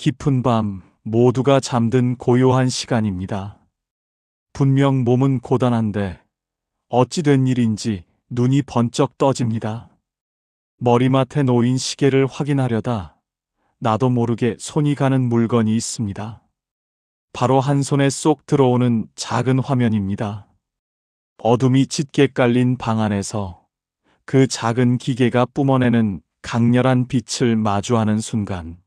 깊은 밤, 모두가 잠든 고요한 시간입니다. 분명 몸은 고단한데 어찌 된 일인지 눈이 번쩍 떠집니다. 머리맡에 놓인 시계를 확인하려다 나도 모르게 손이 가는 물건이 있습니다. 바로 한 손에 쏙 들어오는 작은 화면입니다. 어둠이 짙게 깔린 방 안에서 그 작은 기계가 뿜어내는 강렬한 빛을 마주하는 순간,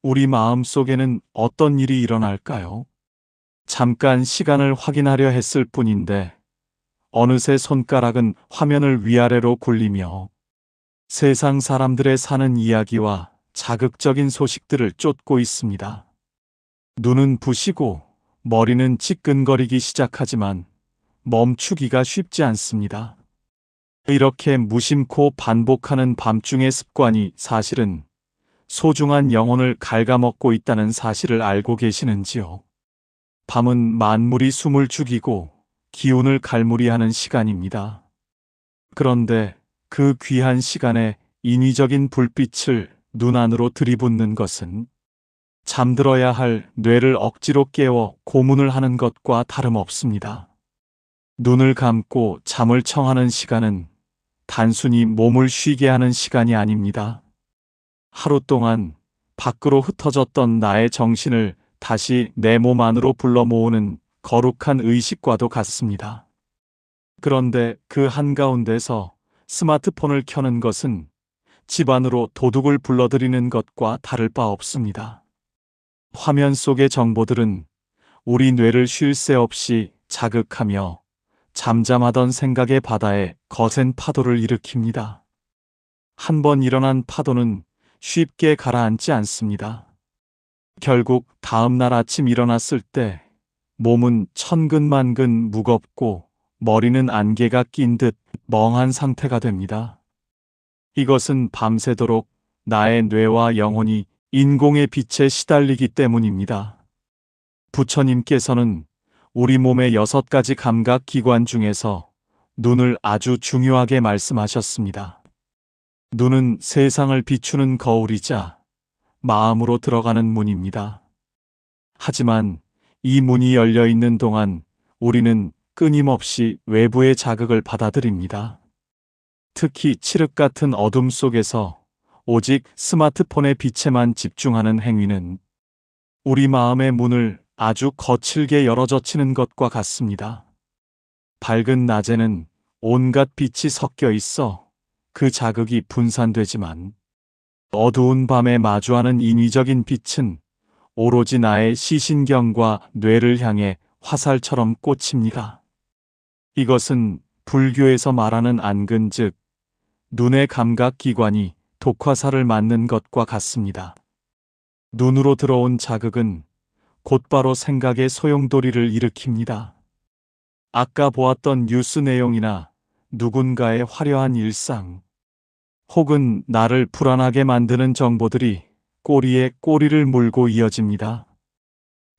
우리 마음 속에는 어떤 일이 일어날까요? 잠깐 시간을 확인하려 했을 뿐인데 어느새 손가락은 화면을 위아래로 굴리며 세상 사람들의 사는 이야기와 자극적인 소식들을 쫓고 있습니다. 눈은 부시고 머리는 찌끈거리기 시작하지만 멈추기가 쉽지 않습니다. 이렇게 무심코 반복하는 밤중의 습관이 사실은 소중한 영혼을 갉아먹고 있다는 사실을 알고 계시는지요? 밤은 만물이 숨을 죽이고 기운을 갈무리하는 시간입니다. 그런데 그 귀한 시간에 인위적인 불빛을 눈 안으로 들이붓는 것은 잠들어야 할 뇌를 억지로 깨워 고문을 하는 것과 다름없습니다. 눈을 감고 잠을 청하는 시간은 단순히 몸을 쉬게 하는 시간이 아닙니다. 하루 동안 밖으로 흩어졌던 나의 정신을 다시 내 몸 안으로 불러 모으는 거룩한 의식과도 같습니다. 그런데 그 한가운데서 스마트폰을 켜는 것은 집 안으로 도둑을 불러들이는 것과 다를 바 없습니다. 화면 속의 정보들은 우리 뇌를 쉴 새 없이 자극하며 잠잠하던 생각의 바다에 거센 파도를 일으킵니다. 한 번 일어난 파도는 쉽게 가라앉지 않습니다. 결국 다음 날 아침 일어났을 때 몸은 천근만근 무겁고 머리는 안개가 낀 듯 멍한 상태가 됩니다. 이것은 밤새도록 나의 뇌와 영혼이 인공의 빛에 시달리기 때문입니다. 부처님께서는 우리 몸의 6가지 감각 기관 중에서 눈을 아주 중요하게 말씀하셨습니다. 눈은 세상을 비추는 거울이자 마음으로 들어가는 문입니다. 하지만 이 문이 열려 있는 동안 우리는 끊임없이 외부의 자극을 받아들입니다. 특히 칠흑 같은 어둠 속에서 오직 스마트폰의 빛에만 집중하는 행위는 우리 마음의 문을 아주 거칠게 열어젖히는 것과 같습니다. 밝은 낮에는 온갖 빛이 섞여 있어 그 자극이 분산되지만 어두운 밤에 마주하는 인위적인 빛은 오로지 나의 시신경과 뇌를 향해 화살처럼 꽂힙니다. 이것은 불교에서 말하는 안근 즉 눈의 감각기관이 독화살을 맞는 것과 같습니다. 눈으로 들어온 자극은 곧바로 생각의 소용돌이를 일으킵니다. 아까 보았던 뉴스 내용이나 누군가의 화려한 일상, 혹은 나를 불안하게 만드는 정보들이 꼬리에 꼬리를 물고 이어집니다.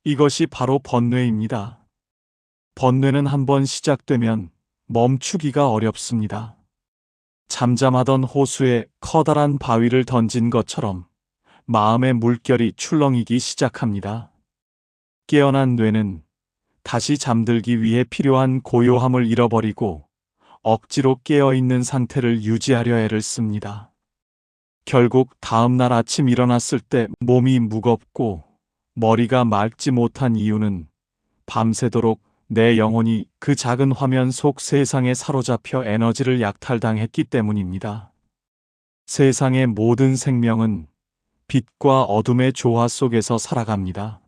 이것이 바로 번뇌입니다. 번뇌는 한번 시작되면 멈추기가 어렵습니다. 잠잠하던 호수에 커다란 바위를 던진 것처럼 마음의 물결이 출렁이기 시작합니다. 깨어난 뇌는 다시 잠들기 위해 필요한 고요함을 잃어버리고 억지로 깨어있는 상태를 유지하려 애를 씁니다. 결국 다음 날 아침 일어났을 때 몸이 무겁고 머리가 맑지 못한 이유는 밤새도록 내 영혼이 그 작은 화면 속 세상에 사로잡혀 에너지를 약탈당했기 때문입니다. 세상의 모든 생명은 빛과 어둠의 조화 속에서 살아갑니다.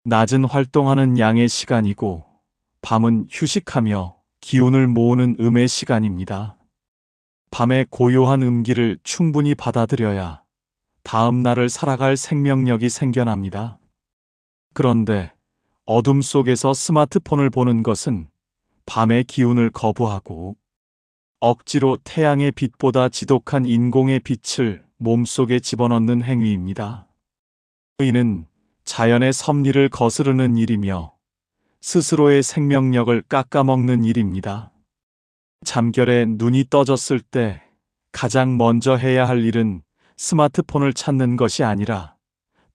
낮은 활동하는 양의 시간이고 밤은 휴식하며 기운을 모으는 음의 시간입니다. 밤의 고요한 음기를 충분히 받아들여야 다음 날을 살아갈 생명력이 생겨납니다. 그런데 어둠 속에서 스마트폰을 보는 것은 밤의 기운을 거부하고 억지로 태양의 빛보다 지독한 인공의 빛을 몸속에 집어넣는 행위입니다. 이는 자연의 섭리를 거스르는 일이며 스스로의 생명력을 깎아먹는 일입니다. 잠결에 눈이 떠졌을 때 가장 먼저 해야 할 일은 스마트폰을 찾는 것이 아니라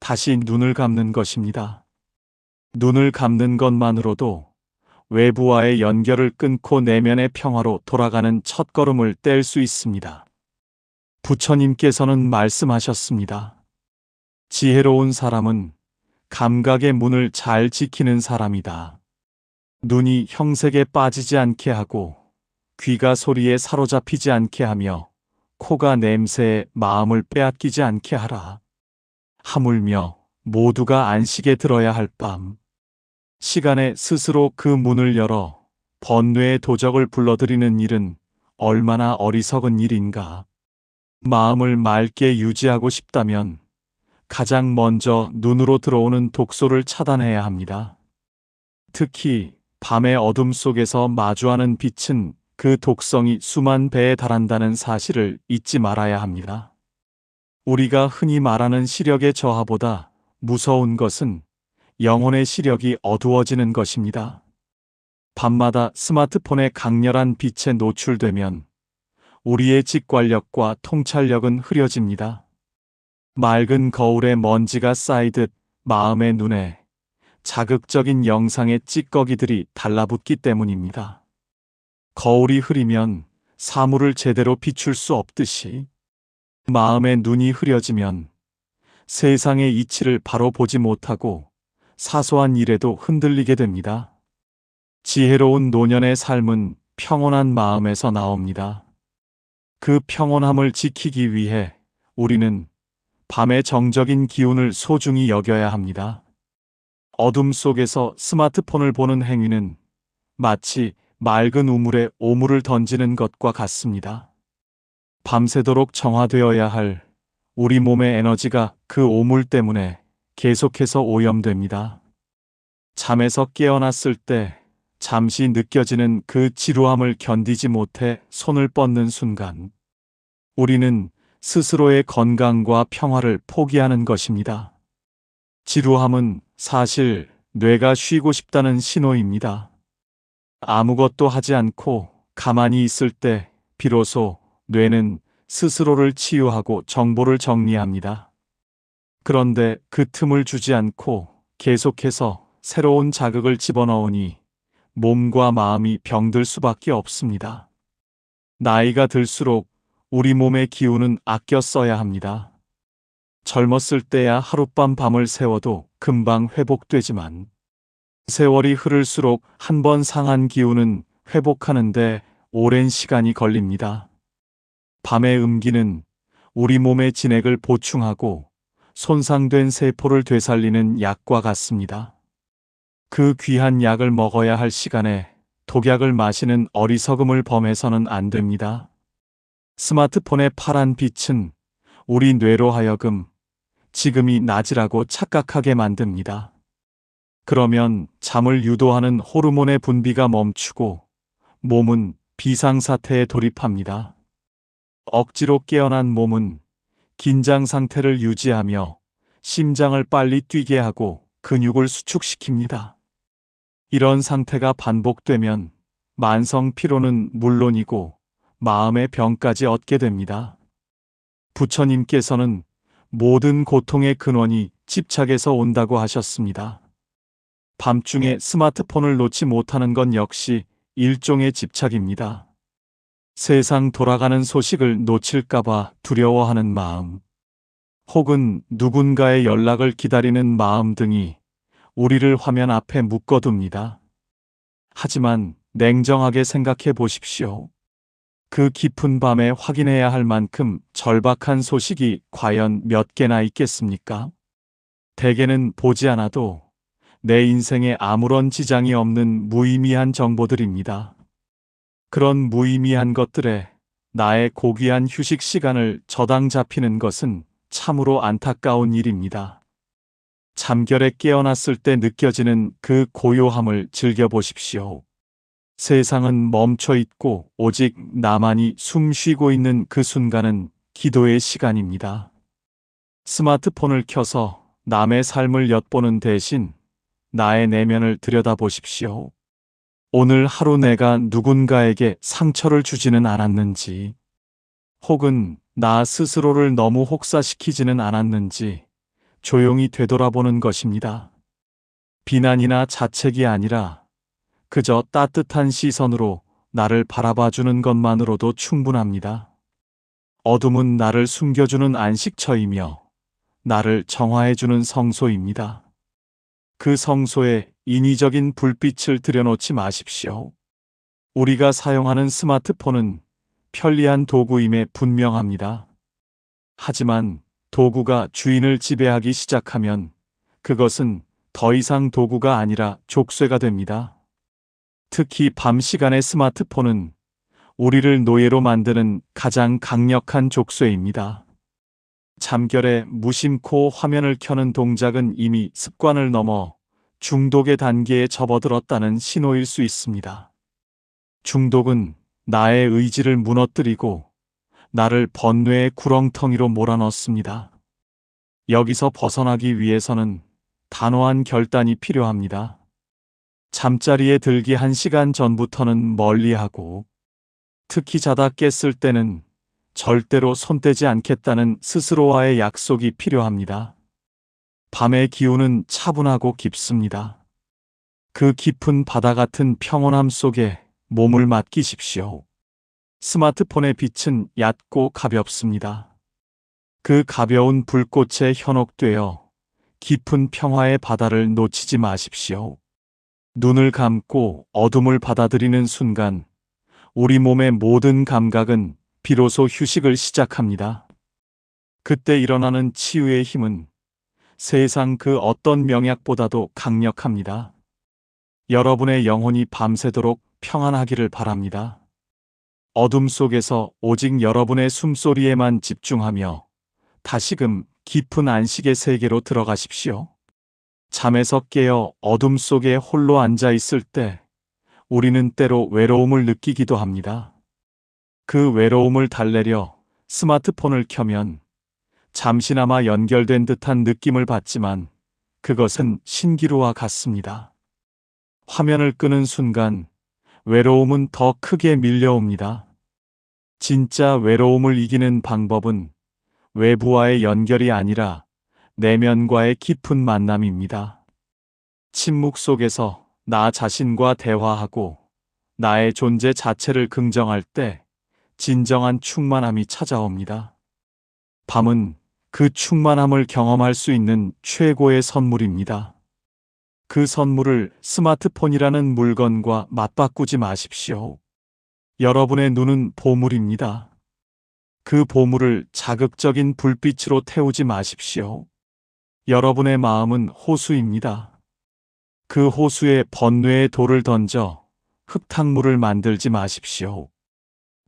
다시 눈을 감는 것입니다. 눈을 감는 것만으로도 외부와의 연결을 끊고 내면의 평화로 돌아가는 첫걸음을 뗄 수 있습니다. 부처님께서는 말씀하셨습니다. 지혜로운 사람은 감각의 문을 잘 지키는 사람이다. 눈이 형색에 빠지지 않게 하고, 귀가 소리에 사로잡히지 않게 하며, 코가 냄새에 마음을 빼앗기지 않게 하라. 하물며 모두가 안식에 들어야 할 밤, 시간에 스스로 그 문을 열어 번뇌의 도적을 불러들이는 일은 얼마나 어리석은 일인가. 마음을 맑게 유지하고 싶다면 가장 먼저 눈으로 들어오는 독소를 차단해야 합니다. 특히 밤의 어둠 속에서 마주하는 빛은 그 독성이 수만 배에 달한다는 사실을 잊지 말아야 합니다. 우리가 흔히 말하는 시력의 저하보다 무서운 것은 영혼의 시력이 어두워지는 것입니다. 밤마다 스마트폰의 강렬한 빛에 노출되면 우리의 직관력과 통찰력은 흐려집니다. 맑은 거울에 먼지가 쌓이듯 마음의 눈에 자극적인 영상의 찌꺼기들이 달라붙기 때문입니다. 거울이 흐리면 사물을 제대로 비출 수 없듯이 마음의 눈이 흐려지면 세상의 이치를 바로 보지 못하고 사소한 일에도 흔들리게 됩니다. 지혜로운 노년의 삶은 평온한 마음에서 나옵니다. 그 평온함을 지키기 위해 우리는 밤의 정적인 기운을 소중히 여겨야 합니다. 어둠 속에서 스마트폰을 보는 행위는 마치 맑은 우물에 오물을 던지는 것과 같습니다. 밤새도록 정화되어야 할 우리 몸의 에너지가 그 오물 때문에 계속해서 오염됩니다. 잠에서 깨어났을 때 잠시 느껴지는 그 지루함을 견디지 못해 손을 뻗는 순간, 우리는 스스로의 건강과 평화를 포기하는 것입니다. 지루함은 사실 뇌가 쉬고 싶다는 신호입니다. 아무것도 하지 않고 가만히 있을 때 비로소 뇌는 스스로를 치유하고 정보를 정리합니다. 그런데 그 틈을 주지 않고 계속해서 새로운 자극을 집어넣으니 몸과 마음이 병들 수밖에 없습니다. 나이가 들수록 우리 몸의 기운은 아껴 써야 합니다. 젊었을 때야 하룻밤 밤을 새워도 금방 회복되지만 세월이 흐를수록 한 번 상한 기운은 회복하는데 오랜 시간이 걸립니다. 밤의 음기는 우리 몸의 진액을 보충하고 손상된 세포를 되살리는 약과 같습니다. 그 귀한 약을 먹어야 할 시간에 독약을 마시는 어리석음을 범해서는 안 됩니다. 스마트폰의 파란 빛은 우리 뇌로 하여금 지금이 낮이라고 착각하게 만듭니다. 그러면 잠을 유도하는 호르몬의 분비가 멈추고 몸은 비상사태에 돌입합니다. 억지로 깨어난 몸은 긴장 상태를 유지하며 심장을 빨리 뛰게 하고 근육을 수축시킵니다. 이런 상태가 반복되면 만성 피로는 물론이고 마음의 병까지 얻게 됩니다. 부처님께서는 모든 고통의 근원이 집착에서 온다고 하셨습니다. 밤중에 스마트폰을 놓지 못하는 건 역시 일종의 집착입니다. 세상 돌아가는 소식을 놓칠까봐 두려워하는 마음, 혹은 누군가의 연락을 기다리는 마음 등이 우리를 화면 앞에 묶어둡니다. 하지만 냉정하게 생각해 보십시오. 그 깊은 밤에 확인해야 할 만큼 절박한 소식이 과연 몇 개나 있겠습니까? 대개는 보지 않아도 내 인생에 아무런 지장이 없는 무의미한 정보들입니다. 그런 무의미한 것들에 나의 고귀한 휴식 시간을 저당 잡히는 것은 참으로 안타까운 일입니다. 잠결에 깨어났을 때 느껴지는 그 고요함을 즐겨보십시오. 세상은 멈춰 있고 오직 나만이 숨 쉬고 있는 그 순간은 기도의 시간입니다. 스마트폰을 켜서 남의 삶을 엿보는 대신 나의 내면을 들여다보십시오. 오늘 하루 내가 누군가에게 상처를 주지는 않았는지, 혹은 나 스스로를 너무 혹사시키지는 않았는지 조용히 되돌아보는 것입니다. 비난이나 자책이 아니라 그저 따뜻한 시선으로 나를 바라봐주는 것만으로도 충분합니다. 어둠은 나를 숨겨주는 안식처이며 나를 정화해주는 성소입니다. 그 성소에 인위적인 불빛을 들여놓지 마십시오. 우리가 사용하는 스마트폰은 편리한 도구임에 분명합니다. 하지만 도구가 주인을 지배하기 시작하면 그것은 더 이상 도구가 아니라 족쇄가 됩니다. 특히 밤 시간의 스마트폰은 우리를 노예로 만드는 가장 강력한 족쇄입니다. 잠결에 무심코 화면을 켜는 동작은 이미 습관을 넘어 중독의 단계에 접어들었다는 신호일 수 있습니다. 중독은 나의 의지를 무너뜨리고 나를 번뇌의 구렁텅이로 몰아넣습니다. 여기서 벗어나기 위해서는 단호한 결단이 필요합니다. 잠자리에 들기 1시간 전부터는 멀리하고, 특히 자다 깼을 때는 절대로 손대지 않겠다는 스스로와의 약속이 필요합니다. 밤의 기운은 차분하고 깊습니다. 그 깊은 바다 같은 평온함 속에 몸을 맡기십시오. 스마트폰의 빛은 얕고 가볍습니다. 그 가벼운 불꽃에 현혹되어 깊은 평화의 바다를 놓치지 마십시오. 눈을 감고 어둠을 받아들이는 순간 우리 몸의 모든 감각은 비로소 휴식을 시작합니다. 그때 일어나는 치유의 힘은 세상 그 어떤 명약보다도 강력합니다. 여러분의 영혼이 밤새도록 평안하기를 바랍니다. 어둠 속에서 오직 여러분의 숨소리에만 집중하며 다시금 깊은 안식의 세계로 들어가십시오. 잠에서 깨어 어둠 속에 홀로 앉아 있을 때 우리는 때로 외로움을 느끼기도 합니다. 그 외로움을 달래려 스마트폰을 켜면 잠시나마 연결된 듯한 느낌을 받지만 그것은 신기루와 같습니다. 화면을 끄는 순간 외로움은 더 크게 밀려옵니다. 진짜 외로움을 이기는 방법은 외부와의 연결이 아니라 내면과의 깊은 만남입니다. 침묵 속에서 나 자신과 대화하고 나의 존재 자체를 긍정할 때 진정한 충만함이 찾아옵니다. 밤은 그 충만함을 경험할 수 있는 최고의 선물입니다. 그 선물을 스마트폰이라는 물건과 맞바꾸지 마십시오. 여러분의 눈은 보물입니다. 그 보물을 자극적인 불빛으로 태우지 마십시오. 여러분의 마음은 호수입니다. 그 호수에 번뇌의 돌을 던져 흙탕물을 만들지 마십시오.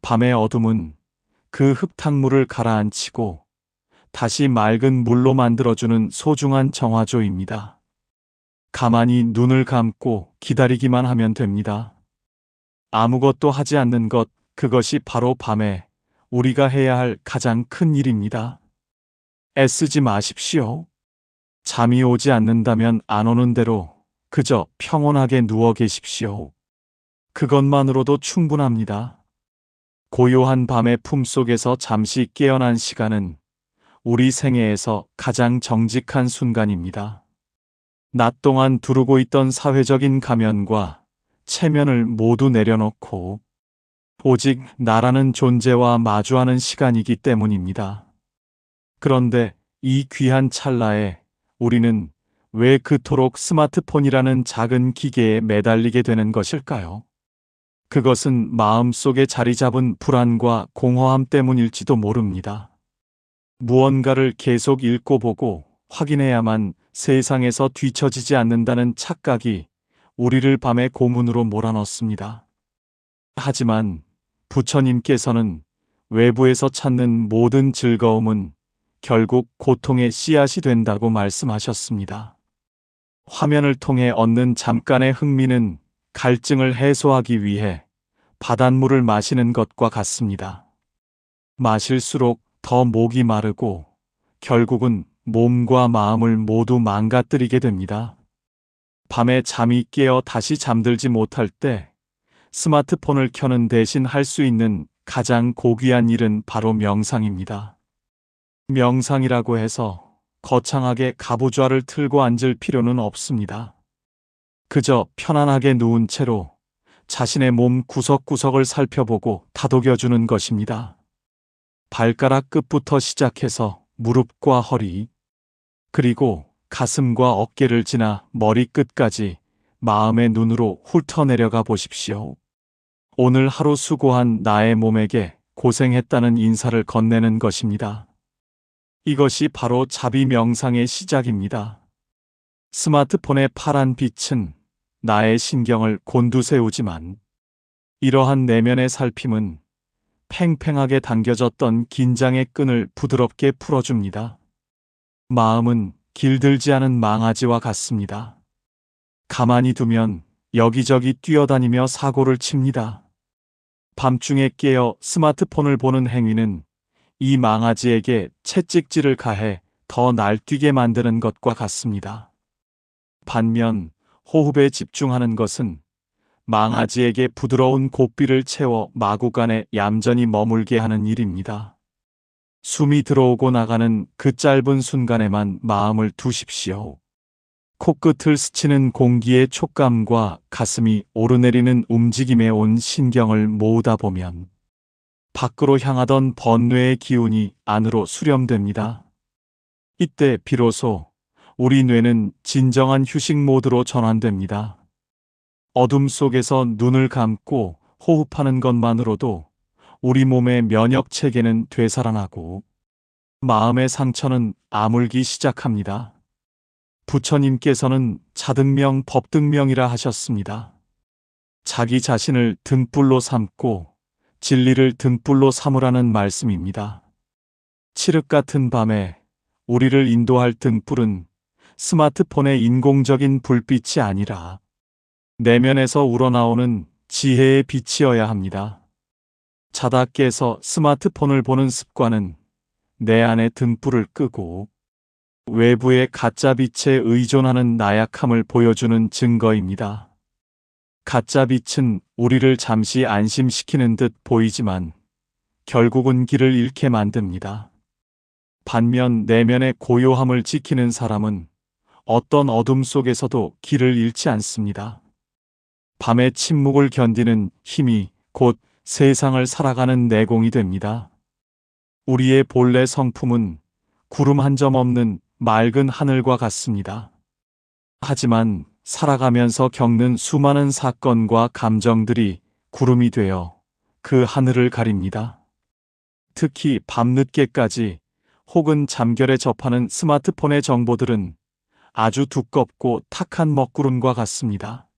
밤의 어둠은 그 흙탕물을 가라앉히고 다시 맑은 물로 만들어주는 소중한 정화조입니다. 가만히 눈을 감고 기다리기만 하면 됩니다. 아무것도 하지 않는 것, 그것이 바로 밤에 우리가 해야 할 가장 큰 일입니다. 애쓰지 마십시오. 잠이 오지 않는다면 안 오는 대로 그저 평온하게 누워 계십시오. 그것만으로도 충분합니다. 고요한 밤의 품속에서 잠시 깨어난 시간은 우리 생애에서 가장 정직한 순간입니다. 낮 동안 두르고 있던 사회적인 가면과 체면을 모두 내려놓고 오직 나라는 존재와 마주하는 시간이기 때문입니다. 그런데 이 귀한 찰나에 우리는 왜 그토록 스마트폰이라는 작은 기계에 매달리게 되는 것일까요? 그것은 마음속에 자리 잡은 불안과 공허함 때문일지도 모릅니다. 무언가를 계속 읽고 보고 확인해야만 세상에서 뒤처지지 않는다는 착각이 우리를 밤의 고문으로 몰아넣습니다. 하지만 부처님께서는 외부에서 찾는 모든 즐거움은 결국 고통의 씨앗이 된다고 말씀하셨습니다. 화면을 통해 얻는 잠깐의 흥미는 갈증을 해소하기 위해 바닷물을 마시는 것과 같습니다. 마실수록 더 목이 마르고 결국은 몸과 마음을 모두 망가뜨리게 됩니다. 밤에 잠이 깨어 다시 잠들지 못할 때 스마트폰을 켜는 대신 할 수 있는 가장 고귀한 일은 바로 명상입니다. 명상이라고 해서 거창하게 갑오좌를 틀고 앉을 필요는 없습니다. 그저 편안하게 누운 채로 자신의 몸 구석구석을 살펴보고 다독여주는 것입니다. 발가락 끝부터 시작해서 무릎과 허리, 그리고 가슴과 어깨를 지나 머리끝까지 마음의 눈으로 훑어내려가 보십시오. 오늘 하루 수고한 나의 몸에게 고생했다는 인사를 건네는 것입니다. 이것이 바로 자비 명상의 시작입니다. 스마트폰의 파란 빛은 나의 신경을 곤두세우지만 이러한 내면의 살핌은 팽팽하게 당겨졌던 긴장의 끈을 부드럽게 풀어줍니다. 마음은 길들지 않은 망아지와 같습니다. 가만히 두면 여기저기 뛰어다니며 사고를 칩니다. 밤중에 깨어 스마트폰을 보는 행위는 이 망아지에게 채찍질을 가해 더 날뛰게 만드는 것과 같습니다. 반면 호흡에 집중하는 것은 망아지에게 부드러운 고삐를 채워 마구간에 얌전히 머물게 하는 일입니다. 숨이 들어오고 나가는 그 짧은 순간에만 마음을 두십시오. 코끝을 스치는 공기의 촉감과 가슴이 오르내리는 움직임에 온 신경을 모으다 보면 밖으로 향하던 번뇌의 기운이 안으로 수렴됩니다. 이때 비로소 우리 뇌는 진정한 휴식 모드로 전환됩니다. 어둠 속에서 눈을 감고 호흡하는 것만으로도 우리 몸의 면역 체계는 되살아나고 마음의 상처는 아물기 시작합니다. 부처님께서는 자등명 법등명이라 하셨습니다. 자기 자신을 등불로 삼고 진리를 등불로 삼으라는 말씀입니다. 칠흑 같은 밤에 우리를 인도할 등불은 스마트폰의 인공적인 불빛이 아니라 내면에서 우러나오는 지혜의 빛이어야 합니다. 자다 깨서 스마트폰을 보는 습관은 내 안의 등불을 끄고 외부의 가짜 빛에 의존하는 나약함을 보여주는 증거입니다. 가짜 빛은 우리를 잠시 안심시키는 듯 보이지만 결국은 길을 잃게 만듭니다. 반면 내면의 고요함을 지키는 사람은 어떤 어둠 속에서도 길을 잃지 않습니다. 밤의 침묵을 견디는 힘이 곧 세상을 살아가는 내공이 됩니다. 우리의 본래 성품은 구름 한 점 없는 맑은 하늘과 같습니다. 하지만 살아가면서 겪는 수많은 사건과 감정들이 구름이 되어 그 하늘을 가립니다. 특히 밤늦게까지 혹은 잠결에 접하는 스마트폰의 정보들은 아주 두껍고 탁한 먹구름과 같습니다.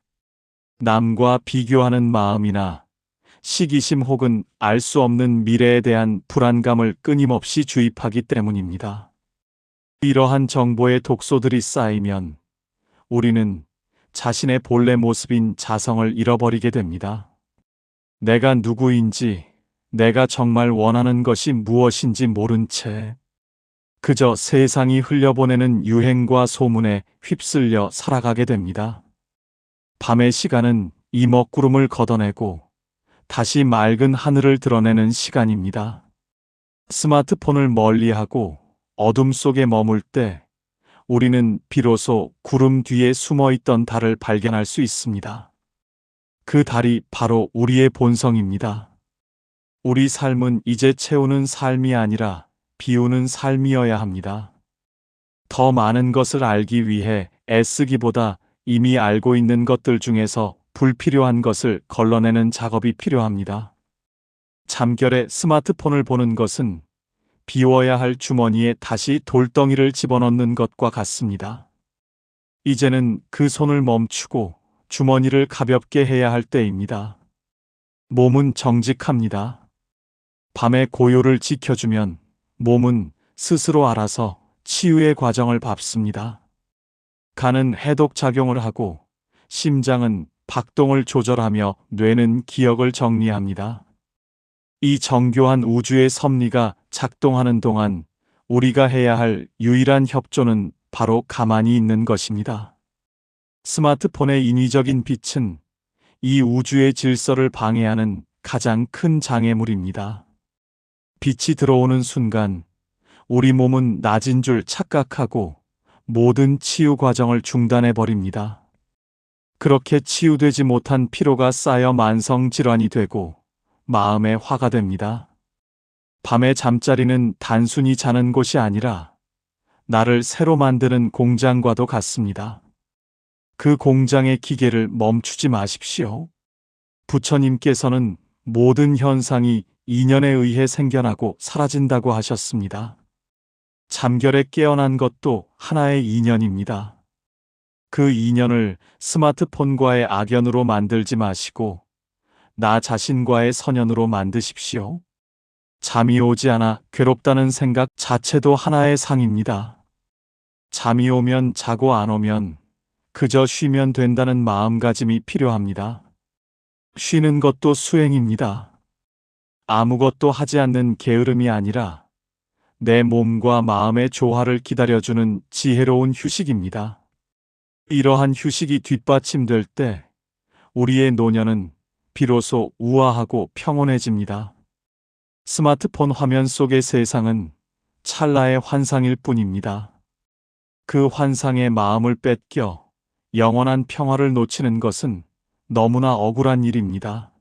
남과 비교하는 마음이나 시기심 혹은 알 수 없는 미래에 대한 불안감을 끊임없이 주입하기 때문입니다. 이러한 정보의 독소들이 쌓이면 우리는 자신의 본래 모습인 자성을 잃어버리게 됩니다. 내가 누구인지, 내가 정말 원하는 것이 무엇인지 모른 채 그저 세상이 흘려보내는 유행과 소문에 휩쓸려 살아가게 됩니다. 밤의 시간은 이 먹구름을 걷어내고 다시 맑은 하늘을 드러내는 시간입니다. 스마트폰을 멀리하고 어둠 속에 머물 때 우리는 비로소 구름 뒤에 숨어있던 달을 발견할 수 있습니다. 그 달이 바로 우리의 본성입니다. 우리 삶은 이제 채우는 삶이 아니라 비우는 삶이어야 합니다. 더 많은 것을 알기 위해 애쓰기보다 이미 알고 있는 것들 중에서 불필요한 것을 걸러내는 작업이 필요합니다. 잠결에 스마트폰을 보는 것은 비워야 할 주머니에 다시 돌덩이를 집어넣는 것과 같습니다. 이제는 그 손을 멈추고 주머니를 가볍게 해야 할 때입니다. 몸은 정직합니다. 밤의 고요를 지켜주면 몸은 스스로 알아서 치유의 과정을 밟습니다. 간은 해독작용을 하고 심장은 박동을 조절하며 뇌는 기억을 정리합니다. 이 정교한 우주의 섭리가 작동하는 동안 우리가 해야 할 유일한 협조는 바로 가만히 있는 것입니다. 스마트폰의 인위적인 빛은 이 우주의 질서를 방해하는 가장 큰 장애물입니다. 빛이 들어오는 순간 우리 몸은 낮은 줄 착각하고 모든 치유 과정을 중단해 버립니다. 그렇게 치유되지 못한 피로가 쌓여 만성 질환이 되고 마음에 화가 됩니다. 밤에 잠자리는 단순히 자는 곳이 아니라 나를 새로 만드는 공장과도 같습니다. 그 공장의 기계를 멈추지 마십시오. 부처님께서는 모든 현상이 인연에 의해 생겨나고 사라진다고 하셨습니다. 잠결에 깨어난 것도 하나의 인연입니다. 그 인연을 스마트폰과의 악연으로 만들지 마시고 나 자신과의 선연으로 만드십시오. 잠이 오지 않아 괴롭다는 생각 자체도 하나의 상입니다. 잠이 오면 자고 안 오면 그저 쉬면 된다는 마음가짐이 필요합니다. 쉬는 것도 수행입니다. 아무것도 하지 않는 게으름이 아니라 내 몸과 마음의 조화를 기다려주는 지혜로운 휴식입니다. 이러한 휴식이 뒷받침될 때 우리의 노년은 비로소 우아하고 평온해집니다. 스마트폰 화면 속의 세상은 찰나의 환상일 뿐입니다. 그 환상에 마음을 뺏겨 영원한 평화를 놓치는 것은 너무나 억울한 일입니다.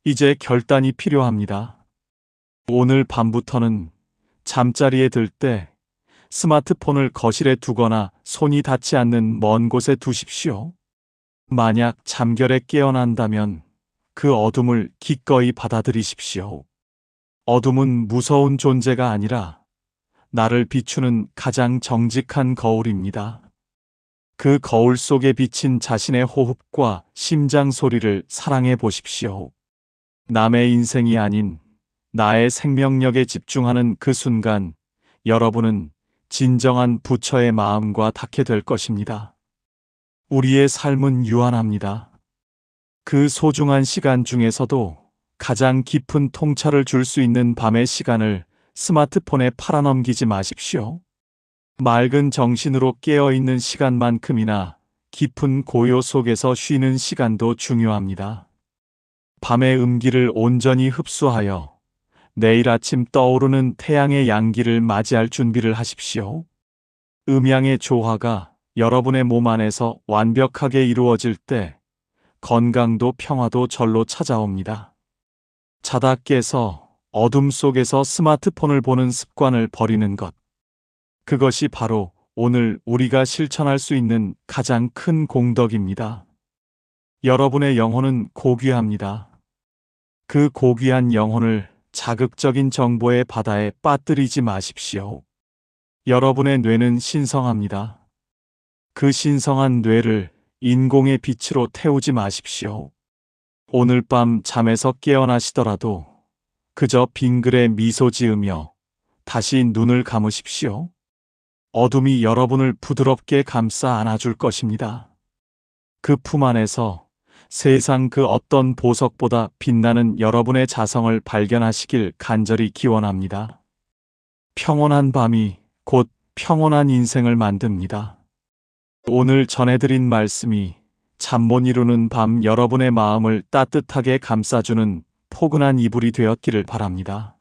이제 결단이 필요합니다. 오늘 밤부터는 잠자리에 들 때 스마트폰을 거실에 두거나 손이 닿지 않는 먼 곳에 두십시오. 만약 잠결에 깨어난다면 그 어둠을 기꺼이 받아들이십시오. 어둠은 무서운 존재가 아니라 나를 비추는 가장 정직한 거울입니다. 그 거울 속에 비친 자신의 호흡과 심장 소리를 사랑해 보십시오. 남의 인생이 아닌 나의 생명력에 집중하는 그 순간 여러분은 진정한 부처의 마음과 닿게 될 것입니다. 우리의 삶은 유한합니다. 그 소중한 시간 중에서도 가장 깊은 통찰을 줄 수 있는 밤의 시간을 스마트폰에 팔아넘기지 마십시오. 맑은 정신으로 깨어있는 시간만큼이나 깊은 고요 속에서 쉬는 시간도 중요합니다. 밤의 음기를 온전히 흡수하여 내일 아침 떠오르는 태양의 양기를 맞이할 준비를 하십시오. 음양의 조화가 여러분의 몸 안에서 완벽하게 이루어질 때 건강도 평화도 절로 찾아옵니다. 자다 깨서 어둠 속에서 스마트폰을 보는 습관을 버리는 것. 그것이 바로 오늘 우리가 실천할 수 있는 가장 큰 공덕입니다. 여러분의 영혼은 고귀합니다. 그 고귀한 영혼을 자극적인 정보의 바다에 빠뜨리지 마십시오. 여러분의 뇌는 신성합니다. 그 신성한 뇌를 인공의 빛으로 태우지 마십시오. 오늘 밤 잠에서 깨어나시더라도 그저 빙글에 미소 지으며 다시 눈을 감으십시오. 어둠이 여러분을 부드럽게 감싸 안아줄 것입니다. 그 품 안에서 세상 그 어떤 보석보다 빛나는 여러분의 자성을 발견하시길 간절히 기원합니다. 평온한 밤이 곧 평온한 인생을 만듭니다. 오늘 전해드린 말씀이 잠 못 이루는 밤 여러분의 마음을 따뜻하게 감싸주는 포근한 이불이 되었기를 바랍니다.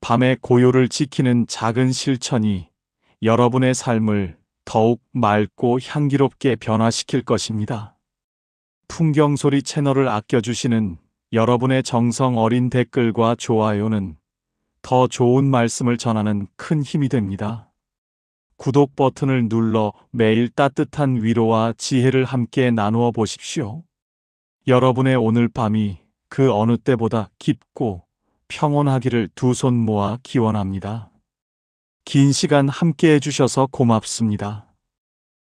밤의 고요를 지키는 작은 실천이 여러분의 삶을 더욱 맑고 향기롭게 변화시킬 것입니다. 풍경소리 채널을 아껴주시는 여러분의 정성 어린 댓글과 좋아요는 더 좋은 말씀을 전하는 큰 힘이 됩니다. 구독 버튼을 눌러 매일 따뜻한 위로와 지혜를 함께 나누어 보십시오. 여러분의 오늘 밤이 그 어느 때보다 깊고 평온하기를 두 손 모아 기원합니다. 긴 시간 함께 해주셔서 고맙습니다.